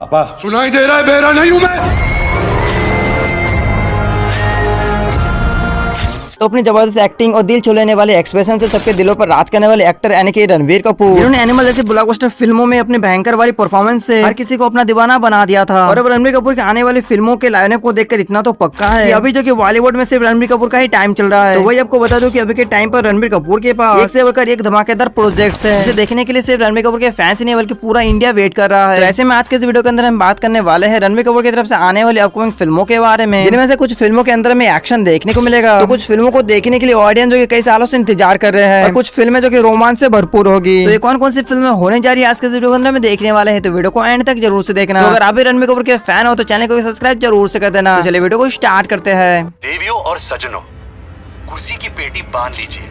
पापा सुनाई दे रहा है, बहरा नहीं हूं मैं। तो अपनी जबरदस्त एक्टिंग और दिल छू लेने वाले एक्सप्रेशन से सबके दिलों पर राज करने वाले एक्टर यानी कि रणवीर कपूर, जिन्होंने एनिमल जैसी ब्लॉकबस्टर फिल्मों में अपनी भयंकर वाली परफॉर्मेंस से हर किसी को अपना दीवाना बना दिया था। और अब रणवीर कपूर की आने वाली फिल्मों के लाइनअप को देखकर इतना तो पक्का है कि अभी जो कि बॉलीवुड में सिर्फ रणवीर कपूर का ही टाइम चल रहा है। तो वही आपको बता दूं कि अभी के टाइम पर रणवीर कपूर के पास एक से बढ़कर एक धमाकेदार प्रोजेक्ट्स है, जिसे देखने के लिए सिर्फ रणवीर कपूर के फैंस ही नहीं बल्कि पूरा इंडिया वेट कर रहा है। तो ऐसे में आज के इस वीडियो के अंदर हम बात करने वाले हैं रणवीर कपूर की तरफ से आने वाली अपकमिंग फिल्मों के बारे में, जिनमें से कुछ फिल्मों के अंदर में एक्शन देखने को मिलेगा, तो कुछ फिल्मों को देखने के लिए ऑडियंस जो कि कई सालों से इंतजार कर रहे हैं, और कुछ फिल्में जो कि रोमांच से भरपूर होगी। तो ये कौन कौन सी फिल्में होने जा रही है आज के वीडियो के अंदर में देखने वाले हैं, तो वीडियो को एंड तक जरूर से देखना। तो अगर आप भी रणवीर कपूर के फैन हो तो चैनल को भी सब्सक्राइब जरूर से कर देना। तो चलिए वीडियो को स्टार्ट करते हैं। देवियों और सज्जनों, कुर्सी की पेटी बांध लीजिए,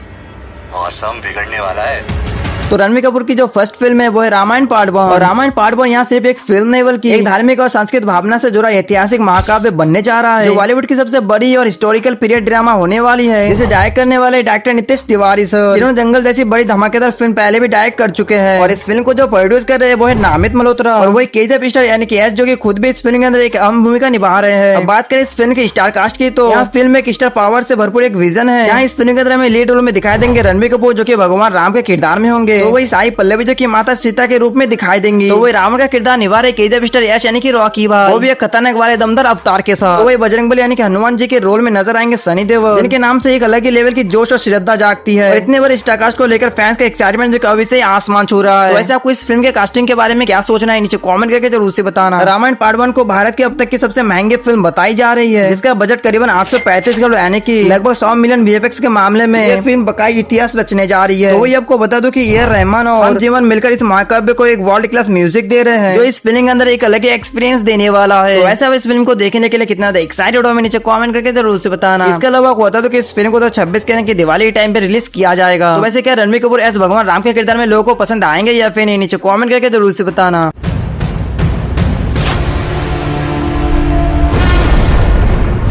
मौसम बिगड़ने वाला है। तो रणवीर कपूर की जो फर्स्ट फिल्म है वो है रामायण पार्ट 1। और रामायण पार्ट 1 यहाँ सिर्फ एक फिल्म नहीं बल्कि एक धार्मिक और सांस्कृतिक भावना से जुड़ा ऐतिहासिक महाकाव्य बनने जा रहा है, जो बॉलीवुड की सबसे बड़ी और हिस्टोरिकल पीरियड ड्रामा होने वाली है, जिसे डायरेक्ट करने वाले डायरेक्टर नितेश तिवारी सर, जिन्होंने जंगल जैसी बड़ी धमाकेदार फिल्म पहले भी डायरेक्ट कर चुके हैं। और इस फिल्म को जो प्रोड्यूस कर रहे हैं वो है नामित मल्होत्रा, और वही केजीएफ स्टार यानी कि एस, जो कि खुद भी इस फिल्म के अंदर एक अहम भूमिका निभा रहे हैं। अब बात करें इस फिल्म के स्टार कास्ट की, तो यहाँ फिल्म एक स्टार पावर से भरपूर एक विजन है। यहाँ इस फिल्म के अंदर हमें लीड रोल में दिखाई देंगे रणवीर कपूर, जो कि भगवान राम के किरदार में होंगे। तो वही साई पल्लवी जो कि माता सीता के रूप में दिखाई देंगी। तो वही रावण का किरदार निभा रहे केजीएफ स्टार यश यानी कि रॉकी भाई, वो भी एक खतरनाक वाले दमदार अवतार के साथ। तो वही बजरंगबली यानी कि हनुमान जी के रोल में नजर आएंगे सनी देओल, जिनके नाम से एक अलग ही लेवल की जोश और श्रद्धा जागती है। और इतने बड़े स्टारकास्ट को लेकर फैंस का एक्साइटमेंट जो अभी से आसमान छू रहा है। तो वैसे आपको इस फिल्म के कास्टिंग के बारे में क्या सोचना है नीचे कमेंट करके जरूर से बताना। रामायण पार्ट 1 को भारत की अब तक की सबसे महंगी फिल्म बताई जा रही है, जिसका बजट करीबन 835 करोड़ यानी कि लगभग 100 मिलियन वीएफएक्स के मामले में यह फिल्म बकाई इतिहास रचने जा रही है। तो वही आपको बता दूं कि ए आर रहमान और जीवन मिलकर इस महाकाव्य को एक वर्ल्ड क्लास म्यूजिक दे रहे हैं, जो इस फिल्म के अंदर एक अलग ही एक्सपीरियंस देने वाला है। तो वैसे अब इस फिल्म को देखने के लिए कितना एक्साइटेड हो, मैं नीचे कमेंट करके जरूर से बताना। इसके अलावा आपको बता दो कि इस फिल्म को तो 26 के दिवाली के टाइम पे रिलीज किया जाएगा। तो वैसे क्या रणवीर कपूर एस भगवान राम के किरदार में लोगों को पसंद आएंगे या फिर नहीं, नीचे कमेंट करके जरूर से बताना।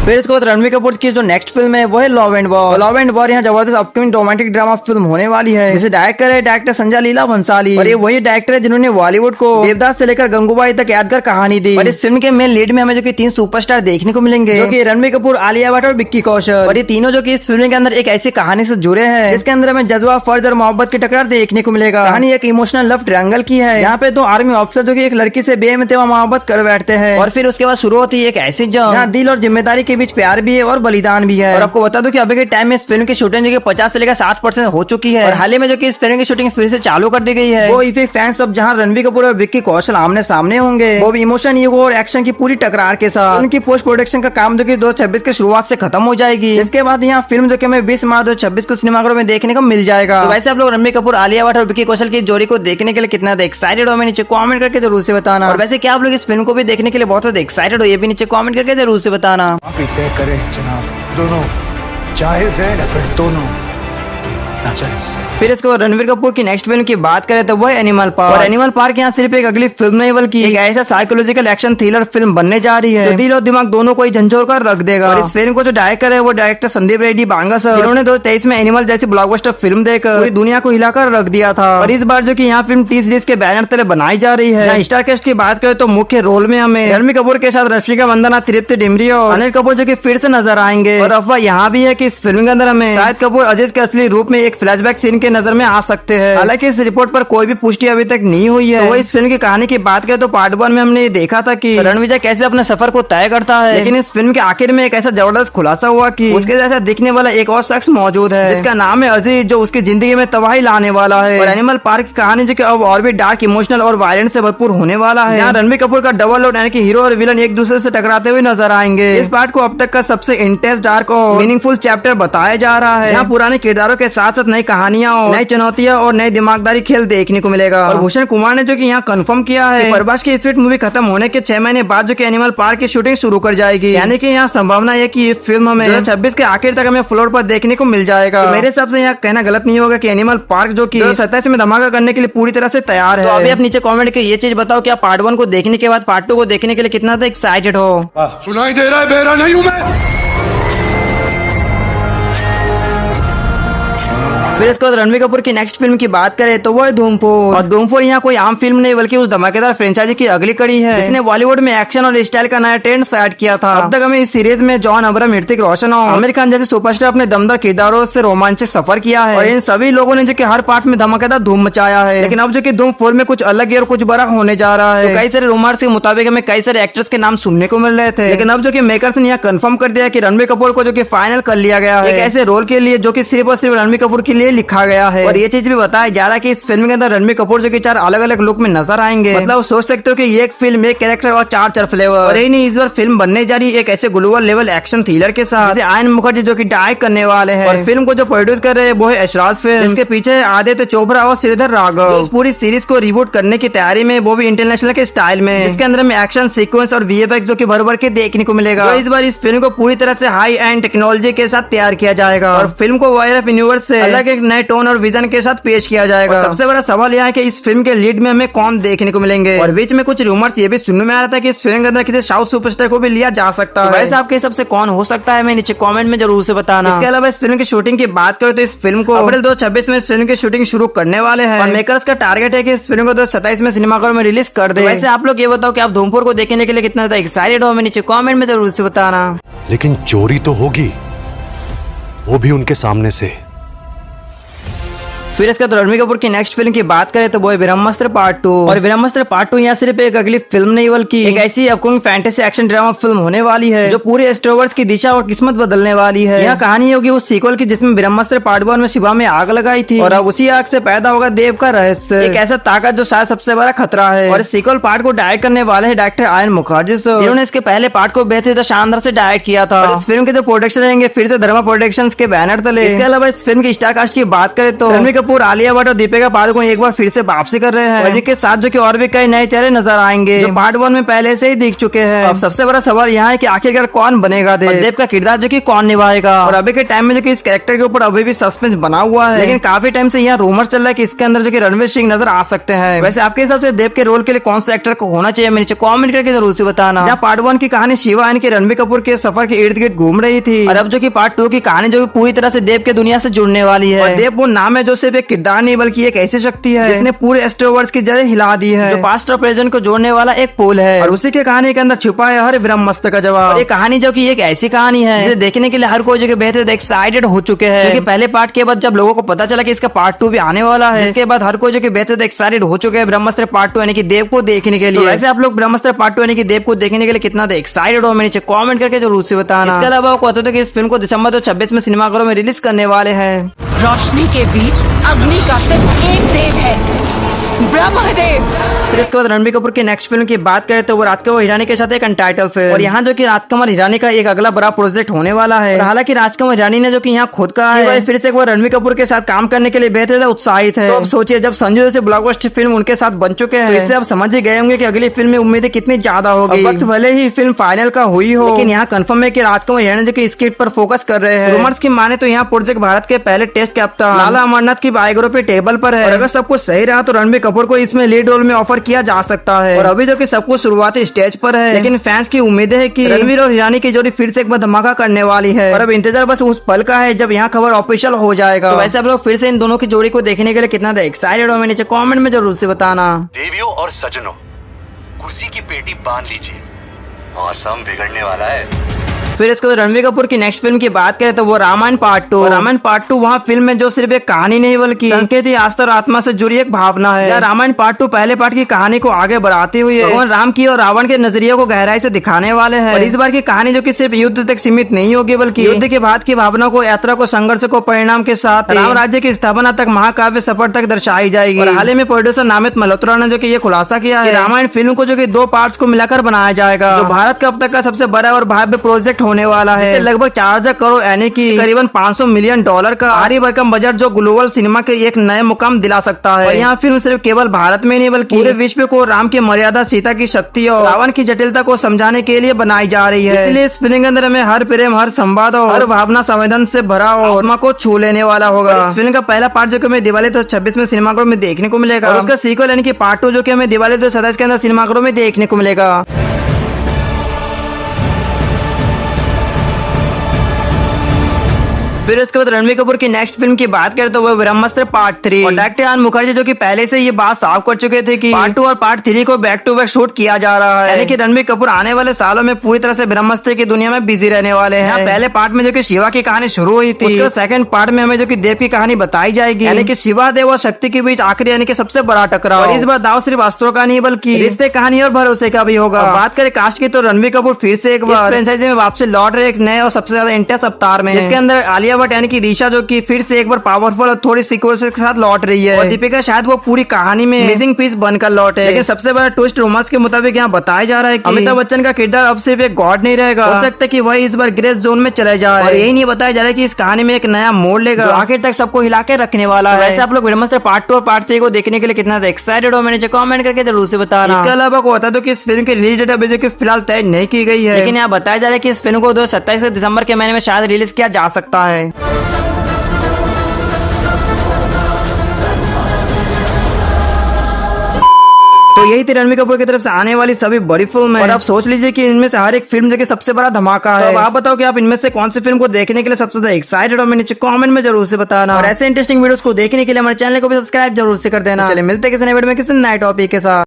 फिर इसके बाद रणवीर कपूर की जो नेक्स्ट फिल्म है वो है love and war. Love and war यहाँ जबरदस्त अपकमिंग रोमांटिक ड्रामा फिल्म होने वाली है, जिसे डायरेक्टर है डायरेक्टर संजय लीला भंसाली, और ये वही डायरेक्टर है जिन्होंने बॉलीवुड को देवदास से लेकर गंगूबाई तक यादगार कहानी दी। और इस फिल्म के मेन लीड में हमें जो कि 3 सुपरस्टार देखने को मिलेंगे, जो कि रणवीर कपूर, आलिया भट्ट और विक्की कौशल। और ये तीनों जो कि इस फिल्म के अंदर एक ऐसी कहानी से जुड़े हैं जिसके अंदर हमें जज्बा, फर्ज और मोहब्बत की टकरार देखने को मिलेगा। कहानी एक इमोशनल लव ट्रायंगल की है। यहाँ पे 2 आर्मी ऑफिसर जो कि एक लड़की से बेमतवा मोहब्बत कर बैठते हैं, और फिर उसके बाद शुरू होती है एक ऐसी जंग जहाँ दिल और जिम्मेदारी के बीच प्यार भी है और बलिदान भी है। और आपको बता दूं कि अभी के टाइम में इस फिल्म की शूटिंग जो कि 50 से लेकर 60% हो चुकी है, और हाल ही में जो कि इस फिल्म की शूटिंग फिर से चालू कर दी गई है। वो इफेक्ट फैंस अब जहां रणवीर कपूर और विक्की कौशल आमने सामने होंगे, वो भी इमोशन, ईगो और एक्शन की पूरी टकरार के साथ। उनकी पोस्ट प्रोडक्शन का काम जो कि 2026 के शुरुआत से खत्म हो जाएगी। इसके बाद यहाँ फिल्म जो कि हमें 20 मार्च 2026 को सिनेमाघरों में देखने को मिल जाएगा। तो वैसे आप लोग रणवीर कपूर, आलिया भट्ट और विक्की कौशल की जोड़ी को देखने के लिए कितना एक्साइटेड हो, मैं नीचे कमेंट करके जरूर से बताना। और वैसे क्या आप लोग इस फिल्म को भी देखने के लिए बहुत ज्यादा एक्साइटेड हो, ये भी नीचे कमेंट करके जरूर से बताना। तय करें जनाब, दोनों जायज है या फिर दोनों नाजायज। फिर इसके बाद रणवीर कपूर की नेक्स्ट फिल्म की बात करें तो वो है एनिमल पार्क। और एनिमल पार्क यहाँ सिर्फ एक अगली फिल्म नहीं बल्कि एक ऐसा साइकोलॉजिकल एक्शन थ्रिलर फिल्म बनने जा रही है, जो दिल और दिमाग दोनों को ही झंझोर कर रख देगा। और इस फिल्म को जो डायरेक्टर है वो डायरेक्टर संदीप रेड्डी बांगा सर, जिन्होंने 2023 में एनिमल जैसी ब्लॉकबस्टर फिल्म देकर पूरी दुनिया को हिलाकर रख दिया था। और इस बार जो की यहाँ फिल्म टी सीरीज के बैनर तले बनाई जा रही है। स्टार कास्ट की बात करें तो मुख्य रोल में हमें रणवीर कपूर के साथ रश्मिका मंदाना, तृप्ति डिमरी और अनिल कपूर जो की फिर से नजर आएंगे। और अफवाह यहाँ भी है की इस फिल्म के अंदर हमें शाहिद कपूर अजीज के असली रूप में एक फ्लैशबैक सीन के नजर में आ सकते हैं। हालांकि इस रिपोर्ट पर कोई भी पुष्टि अभी तक नहीं हुई है। तो इस फिल्म की कहानी की बात करें तो पार्ट 1 में हमने ये देखा था कि रणवीर कैसे अपने सफर को तय करता है, लेकिन इस फिल्म के आखिर में एक ऐसा जबरदस्त खुलासा हुआ कि उसके जैसा दिखने वाला एक और शख्स मौजूद है, जिसका नाम है अजीज, जो उसकी जिंदगी में तबाही लाने वाला है। और एनिमल पार्क की कहानी जो कि अब और भी डार्क, इमोशनल और वायलेंस से भरपूर होने वाला है। यहाँ रणवीर कपूर का डबल लोड यानी कि हीरो और विलन एक दूसरे से टकराते हुए नजर आएंगे। इस पार्ट को अब तक का सबसे इंटेंस, डार्क और मीनिंगफुल चैप्टर बताया जा रहा है, जहाँ पुराने किरदारों के साथ साथ नई कहानियां, नई चुनौतियां और नई दिमागदारी खेल देखने को मिलेगा। और भूषण कुमार ने जो कि यहाँ कंफर्म किया है कि प्रभास की स्पिरिट मूवी खत्म होने के 6 महीने बाद जो कि एनिमल पार्क की शूटिंग शुरू कर जाएगी। यानी कि यहाँ संभावना है कि ये फिल्म हमें 2026 के आखिर तक हमें फ्लोर पर देखने को मिल जाएगा। तो मेरे हिसाब से यहाँ कहना गलत नहीं होगा कि एनिमल पार्क जो कि 2027 में धमाका करने के लिए पूरी तरह से तैयार है। तो अभी आप नीचे कमेंट के ये चीज बताओ कि आप पार्ट 1 को देखने के बाद पार्ट 2 को देखने के लिए कितना एक्साइटेड हो। सुनाई दे रहा है, बहरा नहीं हूं मैं। फिर इसके बाद रणबीर कपूर की नेक्स्ट फिल्म की बात करें तो वो है धूमफोर। और धूमफोर यहाँ कोई आम फिल्म नहीं बल्कि उस धमाकेदार फ्रेंचाइजी की अगली कड़ी है जिसने बॉलीवुड में एक्शन और स्टाइल का नया ट्रेंड सेट किया था। अब तक हमें इस सीरीज में जॉन अब्राहम, ऋतिक रोशन और आमिर खान जैसे सुपरस्टार अपने दमदार किरदारों से रोमांचक सफर किया है और इन सभी लोगों ने जो कि हर पार्ट में धमाकेदार धूम मचाया है। लेकिन अब जो कि धूम 4 में कुछ अलग ही और कुछ बड़ा होने जा रहा है। तो कई सारे रूमर्स के मुताबिक हमें कई सारे एक्टर्स के नाम सुनने को मिल रहे थे, लेकिन अब जो कि मेकर्स ने यहाँ कंफर्म कर दिया कि रणबीर कपूर को जो कि फाइनल कर लिया गया है एक ऐसे रोल के लिए जो कि सिर्फ और सिर्फ रणबीर कपूर के लिए लिखा गया है। और ये चीज भी बताया जा रहा है कि इस फिल्म के अंदर रणबीर कपूर जो कि 4 अलग अलग लुक में नजर आएंगे। मतलब सोच सकते हो कि ये एक फिल्म, एक कैरेक्टर और 4 फ्लेवर। और यही नहीं, इस बार फिल्म बनने जा रही है एक ऐसे ग्लोबल लेवल एक्शन थ्रिलर के साथ जिसे आयन मुखर्जी जो कि डायरेक्ट करने वाले हैं। और फिल्म को जो प्रोड्यूस कर रहे हैं वो है एशराज फिल्म। इसके पीछे है आदित्य चोपड़ा और श्रीधर राघव। इस पूरी सीरीज को रिबूट करने की तैयारी में, वो भी इंटरनेशनल के स्टाइल में, इसके अंदर में एक्शन सीक्वेंस और वीएफएक्स जो कि भर भर के देखने को मिलेगा। तो इस बार इस फिल्म को पूरी तरह से हाई एंड टेक्नोलॉजी के साथ तैयार किया जाएगा और फिल्म को वायर ऑफ यूनिवर्स से अलग एक नए टोन और विजन के साथ पेश किया जाएगा। सबसे बड़ा सवाल यह है कि इस फिल्म के लीड में हमें कौन देखने को मिलेंगे। और बीच में कुछ रूमर्स ये भी सुनने में आ रहा था कि इस फिल्म के अंदर किसी साउथ सुपरस्टार को भी लिया जा सकता है। वैसे आपके हिसाब से कौन हो सकता है, मैं नीचे कमेंट में जरूर से बताना। इसके अलावा इस फिल्म की शूटिंग की बात करें तो इस फिल्म को अप्रैल 2026 में इस फिल्म की शूटिंग शुरू करने वाले हैं और मेकर्स का टारगेट है कि इस फिल्म को 2027 में सिनेमाघरों में रिलीज कर दे। वैसे आप लोग ये बताओ कि आप धूमफोर को देखने के लिए कितना ज्यादा एक्साइटेड हो, मैं नीचे कमेंट में जरूर से बताना। लेकिन चोरी तो होगी, वो भी उनके सामने से। फिर इसके बाद रणबीर कपूर की नेक्स्ट फिल्म की बात करें तो वो है ब्रह्मास्त्र पार्ट 2। और ब्रह्मास्त्र पार्ट 2 यहाँ सिर्फ एक अगली फिल्म नहीं बल्कि एक ऐसी upcoming fantasy action drama film होने वाली है जो पूरे स्टोवर्स की दिशा और किस्मत बदलने वाली है। यह कहानी होगी उस सीक्वल की जिसमें ब्रह्मास्त्र पार्ट 1 में शिवा में आग लगाई थी और अब उसी आग से पैदा होगा देव का रहस्य, एक ऐसा ताकत जो शायद सबसे बड़ा खतरा है। और इस सीक्वल पार्ट को डायरेक्ट करने वाले है डायरेक्टर आयन मुखर्जी जिन्होंने इसके पहले पार्ट को बेहतरीन शानदार से डायरेक्ट किया था। और इस फिल्म के जो प्रोडक्शन रहेंगे फिर से धर्मा प्रोडक्शंस के बैनर तले। इसके अलावा इस फिल्म की स्टार कास्ट की बात करें तो रणबीर कपूर, आलिया भट्ट और दीपिका पादुकोण एक बार फिर से वापसी कर रहे हैं और इनके साथ जो कि और भी कई नए चेहरे नजर आएंगे जो पार्ट 1 में पहले से ही दिख चुके हैं। अब सबसे बड़ा सवाल यहाँ है कि आखिरकार कौन बनेगा देव का किरदार जो कि कौन निभाएगा। और अभी के टाइम में जो कि इस कैरेक्टर के ऊपर अभी भी सस्पेंस बना हुआ है, लेकिन काफी टाइम से यहाँ रूमर चल रहा है कि इसके अंदर जो कि रणवीर सिंह नजर आ सकते हैं। वैसे आपके हिसाब से देव के रोल के लिए कौन सा एक्टर को होना चाहिए, नीचे कॉमेंट करके जरूर से बताना। जहाँ पार्ट 1 की कहानी शिवा यानी कि रणबीर कपूर के सफर के इर्द गिर्द घूम रही थी और अब जो कि पार्ट 2 की कहानी जो पूरी तरह से देव के दुनिया से जुड़ने वाली है। और देव वो नाम है जो सिर्फ एक किरदार नहीं बल्कि एक ऐसी शक्ति है जिसने पूरे एस्ट्रोवर्स की जड़ें हिला दी है, जो पास्ट और प्रेजेंट को जोड़ने वाला एक पुल है। और उसी के कहानी के अंदर छुपा है हर ब्रह्मास्त्र का जवाब। ये कहानी जो कि एक ऐसी कहानी है जिसे देखने के लिए हर कोई जगह बेहतर एक्साइटेड हो चुके हैं, क्योंकि पहले पार्ट के बाद जब लोगों को पता चला कि इसका पार्ट 2 भी आने वाला है, इसके बाद हर कोई जो कि बेहतर एक्साइटेड हो चुके हैं ब्रह्मास्त्र पार्ट 2 यानी कि देव को देखने के लिए। वैसे आप लोग ब्रह्मास्त्र पार्ट 2 यानी कि देव को देखने के लिए कितना एक्साइटेड हो, नीचे कमेंट करके जरूर से बताना। इसके अलावा आपको बता दो कि इस फिल्म को दिसंबर 2026 में सिनेमाघरों में रिलीज करने वाले हैं। रोशनी के बीच अग्नि का सिर्फ एक देव है, ब्रह्मदेव। फिर इसके बाद रणबीर कपूर की नेक्स्ट फिल्म की बात करें तो वो राजकुमार हिरानी के साथ एक अनटाइटल फिल्म। और यहाँ जो कि राजकुमार हिरानी का एक अगला बड़ा प्रोजेक्ट होने वाला है। और हालांकि राजकुमार हिरानी ने जो कि यहाँ खुद कहा है फिर से एक बार रणबीर कपूर के साथ काम करने के लिए बेहतर उत्साहित है। तो अब सोचिए जब संजू जैसे ब्लॉकबस्टर फिल्म उनके साथ बन चुके हैं, इससे आप समझ ही गए होंगे कि अगली फिल्म में उम्मीदें कितनी ज्यादा होगी। वक्त भले ही फिल्म फाइनल का हुई हो, लेकिन यहाँ कंफर्म है कि राजकुमार हिरानी जो कि स्क्रिप्ट पर फोकस कर रहे हैं। रूमर्स की माने तो यहाँ प्रोजेक्ट भारत के पहले टेस्ट कैप्टन लाला अमरनाथ की बायोग्राफी टेबल पर है। और अगर सब कुछ सही रहा तो रणबीर कपूर को इसमें लीड रोल में ऑफर किया जा सकता है। और अभी जो कि सब कुछ शुरुआती स्टेज पर है, लेकिन फैंस की उम्मीद है कि रणबीर और हिरानी की जोड़ी फिर से एक बार धमाका करने वाली है। और अब इंतजार बस उस पल का है जब यहाँ खबर ऑफिशियल हो जाएगा। तो वैसे आप लोग फिर से इन दोनों की जोड़ी को देखने के लिए कितना एक्साइटेड हो, मैं नीचे कमेंट में जरूर से बताना। देवियों और सजनों, कुर्सी की पेटी बांध लीजिए, मौसम बिगड़ने वाला है। फिर इसके बाद रणबीर कपूर की नेक्स्ट फिल्म की बात करें तो वो रामायण पार्ट 2। रामायण पार्ट 2 वहाँ फिल्म में जो सिर्फ एक कहानी नहीं बल्कि संस्कृति, आस्था और आत्मा से जुड़ी एक भावना है। रामायण पार्ट 2 पहले पार्ट की कहानी को आगे बढ़ाते हुए भगवान राम की और रावण के नजरिए को गहराई से दिखाने वाले हैं। और इस बार की कहानी जो कि सिर्फ युद्ध तक सीमित नहीं होगी बल्कि युद्ध के बाद की भावना को, यात्रा को, संघर्ष को, परिणाम के साथ राम राज्य की स्थापना तक, महाकाव्य सफर तक दर्शाई जाएगी। और हाल ही में प्रोड्यूसर नामित मल्होत्रा ने जो कि ये खुलासा किया है रामायण फिल्म को जो कि 2 पार्ट्स को मिलाकर बनाया जाएगा, जो भारत का अब तक का सबसे बड़ा और भव्य प्रोजेक्ट होने वाला है। लगभग 4000 करोड़ यानी कि करीबन $500 मिलियन का भारी भरकम बजट जो ग्लोबल सिनेमा के एक नए मुकाम दिला सकता है। और यहाँ फिल्म सिर्फ केवल भारत में नहीं बल्कि पूरे विश्व को राम की मर्यादा, सीता की शक्ति और रावण की जटिलता को समझाने के लिए बनाई जा रही है। इसलिए इस फिल्म के अंदर हमें हर प्रेम, हर संवाद और हर भावना संवेदन से भरा और आत्मा को छू लेने वाला होगा। इस फिल्म का पहला पार्ट जो कि हमें दिवाली 2026 में सिनेमाघरों में देखने को मिलेगा और उसका सीक्वल यानी कि पार्ट 2 जो कि हमें दिवाली 2027 के अंदर सिनेमाघरों में देखने को मिलेगा। फिर उसके बाद रणबीर कपूर की नेक्स्ट फिल्म की बात करें तो वो ब्रह्मास्त्र पार्ट 3 और डायरेक्टर आनंद मुखर्जी जो कि पहले से ये बात साफ कर चुके थे कि पार्ट 2 और पार्ट 3 को बैक टू बैक शूट किया जा रहा है, यानी कि रणबीर कपूर आने वाले सालों में पूरी तरह से ब्रह्मास्त्र की दुनिया में बिजी रहने वाले हैं। पहले पार्ट में जो कि शिवा की कहानी शुरू हुई थी, उसके सेकंड पार्ट में हमें जो कि देव की कहानी बताई जाएगी, यानी कि शिवा देव और शक्ति के बीच आखिरी यानी कि सबसे बड़ा टकराव। और इस बार दाव सिर्फ अस्त्रों का नहीं बल्कि रिश्ते, कहानी और भरोसे का भी होगा। बात करें कास्ट की तो रणबीर कपूर फिर से एक बार फ्रेंचाइजी में वापसी लौट रहे एक नए और सबसे ज्यादा इंटेंस अवतार में, जिसके अंदर आलिया भट्ट यानी कि दिशा जो कि फिर से एक बार पावरफुल और थोड़ी सीक्वेंस के साथ लौट रही है, और दीपिका शायद वो पूरी कहानी में मिसिंग पीस बनकर लौटे। लेकिन सबसे बड़ा ट्विस्ट रूमर्स के मुताबिक यहाँ बताया जा रहा है कि अमिताभ बच्चन का किरदार अब सिर्फ एक गॉड नहीं रहेगा, हो सकता है कि वह इस बार ग्रे जोन में चले जाए। और यही नहीं बताया जा रहा है कि इस कहानी में एक नया मोड़ लेगा जो आखिर तक सबको हिला के रखने वाला है। वैसे आप लोग ब्रह्मास्त्र पार्ट 2 और पार्ट 3 को देखने के लिए कितना एक्साइटेड हो, मैंने कमेंट करके जरूर से बताना। इसके अलावा को बता दो कि इस फिल्म की रिलीज डेट अभी जो कि फिलहाल तय नहीं की गई है, लेकिन यहाँ बताया जा रहा है कि इस फिल्म को 27 दिसंबर के महीने में शायद रिलीज किया जा सकता है। तो यही थी रणबीर कपूर की तरफ से आने वाली सभी बड़ी फिल्म है, और आप सोच लीजिए कि इनमें से हर एक फिल्म जो कि सबसे बड़ा धमाका है। तो अब आप बताओ कि आप इनमें से कौन सी फिल्म को देखने के लिए सबसे ज्यादा एक्साइटेड हो, मैंने नीचे कमेंट में जरूर से बताना। और ऐसे इंटरेस्टिंग वीडियोस को देखने के लिए हमारे चैनल को भी सब्सक्राइब जरूर से कर देना। चलिए मिलते हैं किसी नए वीडियो में किसी नए टॉपिक के साथ।